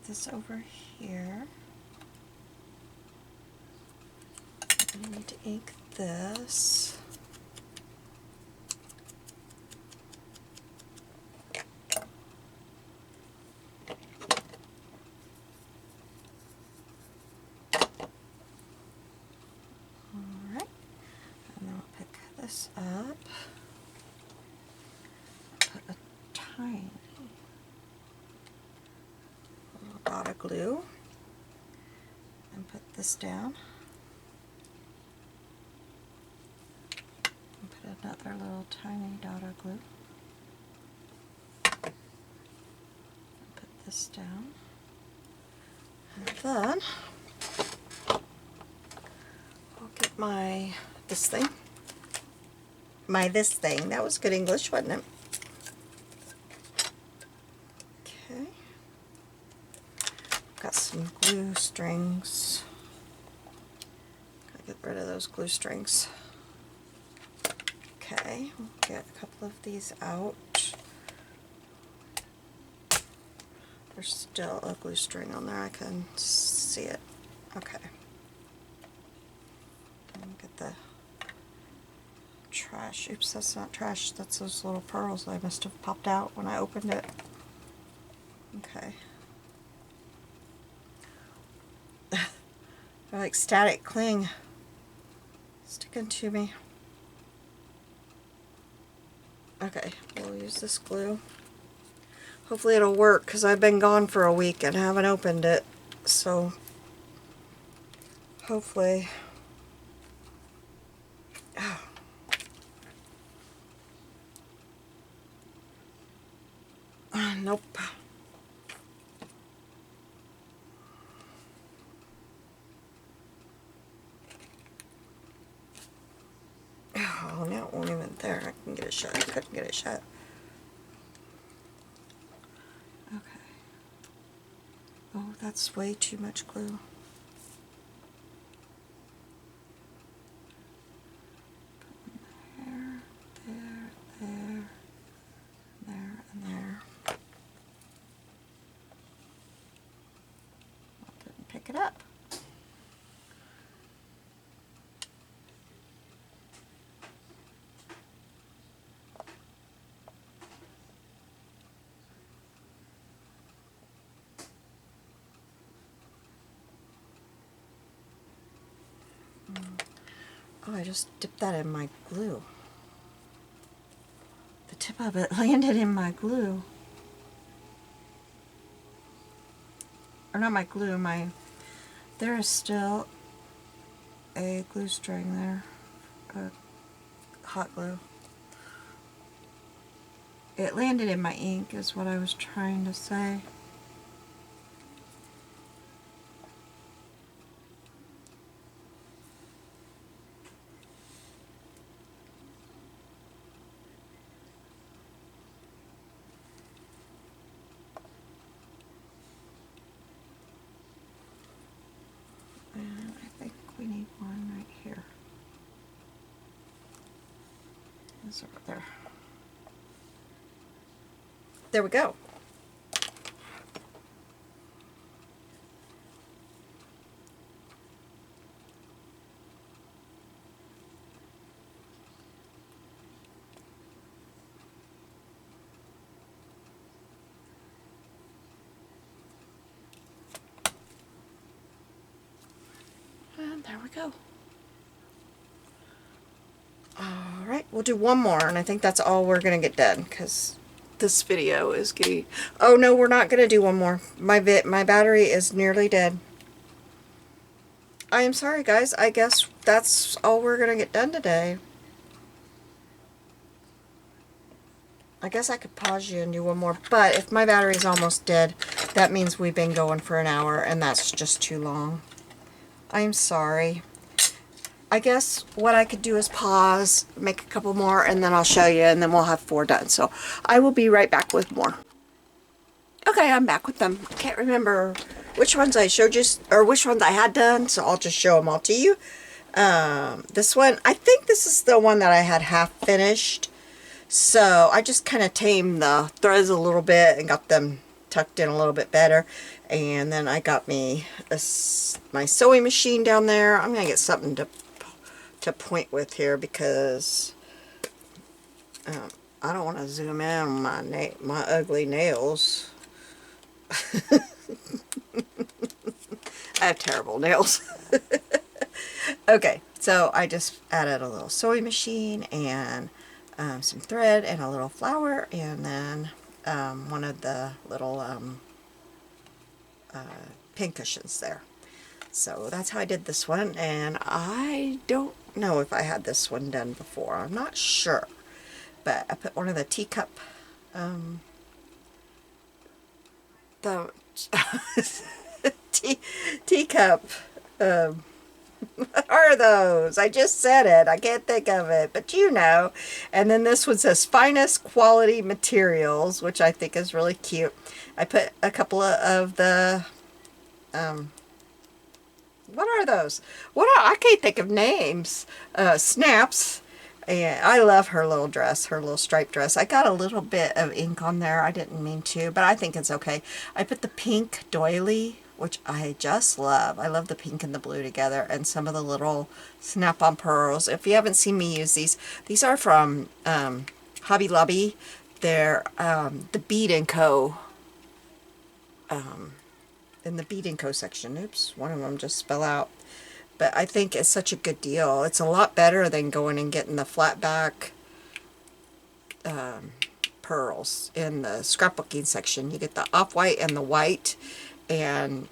This over here. I need to ink this. Alright, and then I'll pick this up. Put a tiny dot of glue and put this down and put another little tiny dot of glue. this down. And then I'll get my this thing. That was good English, wasn't it? Okay. Got some glue strings. Gotta get rid of those glue strings. Okay, we'll get a couple of these out. There's still a glue string on there, I can see it. Okay. Get the trash. Oops, that's not trash. That's those little pearls that I must have popped out when I opened it. Okay. They're like static cling sticking to me. Okay, we'll use this glue. Hopefully it'll work because I've been gone for a week and haven't opened it. So hopefully. Oh. Nope. Oh, now it won't even there. I can get it shut. I couldn't get it shut. Okay. Oh, that's way too much glue. There, there, there, there, and there. I didn't pick it up. Oh, I just dipped that in my glue. The tip of it landed in my glue. Or not my glue, there is still a glue string there. Hot glue. It landed in my ink is what I was trying to say. And I think we need one right here. It's over there. There we go. And there we go. Alright, we'll do one more, and I think that's all we're going to get done, because this video is getting... Oh no, we're not going to do one more. My battery is nearly dead. I am sorry guys, I guess that's all we're going to get done today. I guess I could pause you and do one more, but if my battery's almost dead, that means we've been going for an hour, and that's just too long. I'm sorry. I guess what I could do is pause, make a couple more, and then I'll show you, and then we'll have 4 done. So I will be right back with more. Okay, I'm back with them. I can't remember which ones I showed you, or which ones I had done, so I'll just show them all to you. This one, I think this is the one that I had half finished. So I just kind of tamed the threads a little bit and got them tucked in a little bit better. And then I got me my sewing machine down there. I'm going to get something to point with here because I don't want to zoom in on my ugly nails. I have terrible nails. Okay, so I just added a little sewing machine and some thread and a little flower, and then one of the little pin cushions there. So that's how I did this one, and I don't know if I had this one done before. I'm not sure, but I put one of the teacup the the teacup. What are those? I just said it. I can't think of it, but you know. And then this one says finest quality materials, which I think is really cute. I put a couple of the, what are those? I can't think of names. Snaps. And I love her little dress, her little striped dress. I got a little bit of ink on there. I didn't mean to, but I think it's okay. I put the pink doily, which I just love. I love the pink and the blue together, and some of the little snap-on pearls. If you haven't seen me use these are from Hobby Lobby. They're the Bead & Co. In the Bead & Co. section. Oops, one of them just fell out. But I think it's such a good deal. It's a lot better than going and getting the flat back pearls in the scrapbooking section. You get the off-white and the white, and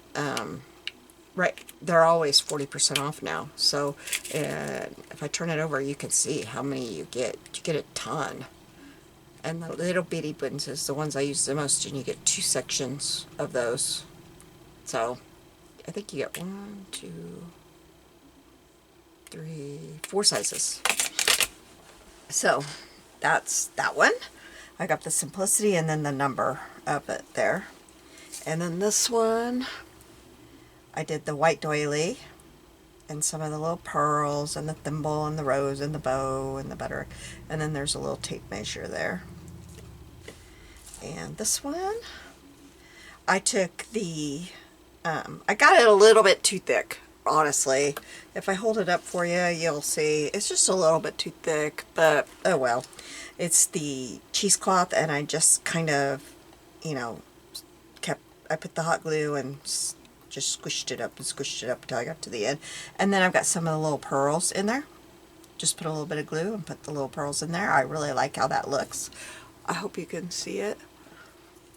right, they're always 40% off now. So if I turn it over, you can see how many you get. You get a ton. And the little bitty ones is the ones I use the most, and you get 2 sections of those. So I think you get 1, 2, 3, 4 sizes. So that's that one. I got the simplicity and then the number of it there. And then this one, I did the white doily and some of the little pearls and the thimble and the rose and the bow and the butter. And then there's a little tape measure there. And this one, I took the, I got it a little bit too thick. Honestly, if I hold it up for you, you'll see it's just a little bit too thick, but oh well. It's the cheesecloth, and I just kind of, you know, I put the hot glue and just squished it up until I got to the end. And then I've got some of the little pearls in there. Just put a little bit of glue and put the little pearls in there. I really like how that looks. I hope you can see it.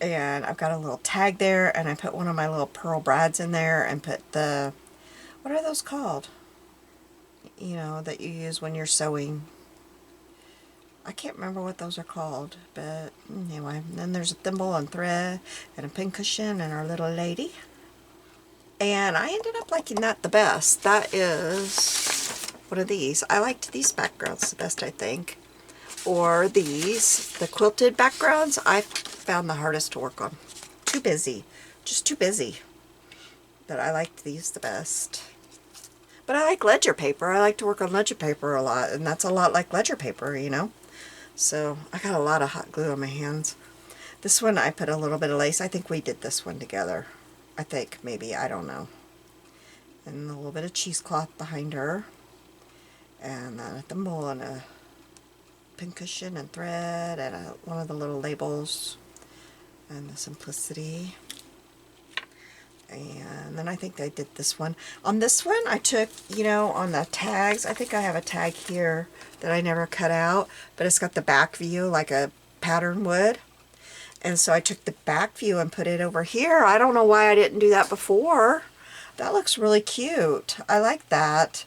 And I've got a little tag there, and I put one of my little pearl brads in there and put the, what are those called? You know, that you use when you're sewing. I can't remember what those are called, but anyway. And then there's a thimble and thread and a pincushion and our little lady. And I ended up liking that the best. That is one of these. I liked these backgrounds the best, I think. Or these, the quilted backgrounds, I found the hardest to work on. Too busy. Just too busy. But I liked these the best. But I like ledger paper. I like to work on ledger paper a lot, and that's a lot like ledger paper, you know. So I got a lot of hot glue on my hands. This one I put a little bit of lace. I think we did this one together. I think, maybe, I don't know. And a little bit of cheesecloth behind her. And then a thimble and a pincushion and thread and one of the little labels. And the simplicity. And then I think I did this one. On this one, I took, you know, on the tags, I think I have a tag here that I never cut out, but it's got the back view like a pattern would. And so I took the back view and put it over here. I don't know why I didn't do that before. That looks really cute. I like that.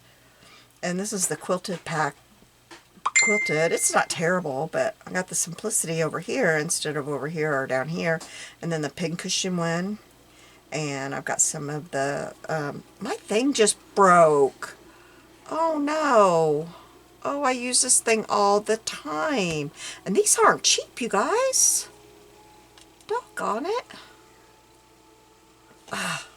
And this is the quilted pack. Quilted. It's not terrible, but I got the simplicity over here instead of over here or down here. And then the pincushion one. And I've got some of the, my thing just broke. Oh no. Oh, I use this thing all the time. And these aren't cheap, you guys. Doggone it. Ah.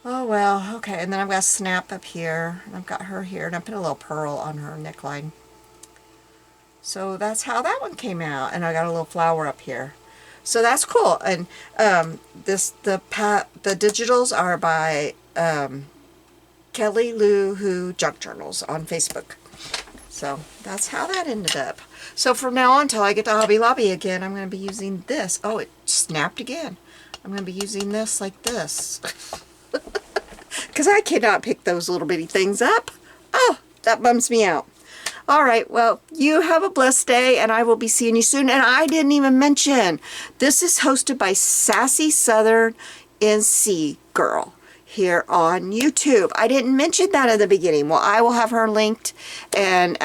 Oh well, okay. And then I've got a snap up here. And I've got her here. And I put a little pearl on her neckline. So that's how that one came out. And I got a little flower up here. So that's cool. And the digitals are by Kelly Lou Who Junk Journals on Facebook. So that's how that ended up. So from now on until I get to Hobby Lobby again, I'm going to be using this. Oh, it snapped again. I'm going to be using this like this. Because I cannot pick those little bitty things up. Oh, that bums me out. Alright, well, you have a blessed day, and I will be seeing you soon. And I didn't even mention, this is hosted by Sassy Southern NC Girl. here on YouTube. I didn't mention that in the beginning. Well, I will have her linked, and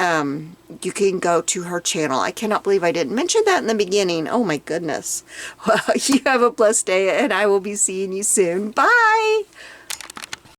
you can go to her channel. I cannot believe I didn't mention that in the beginning. Oh my goodness. Well, you have a blessed day, and I will be seeing you soon. Bye!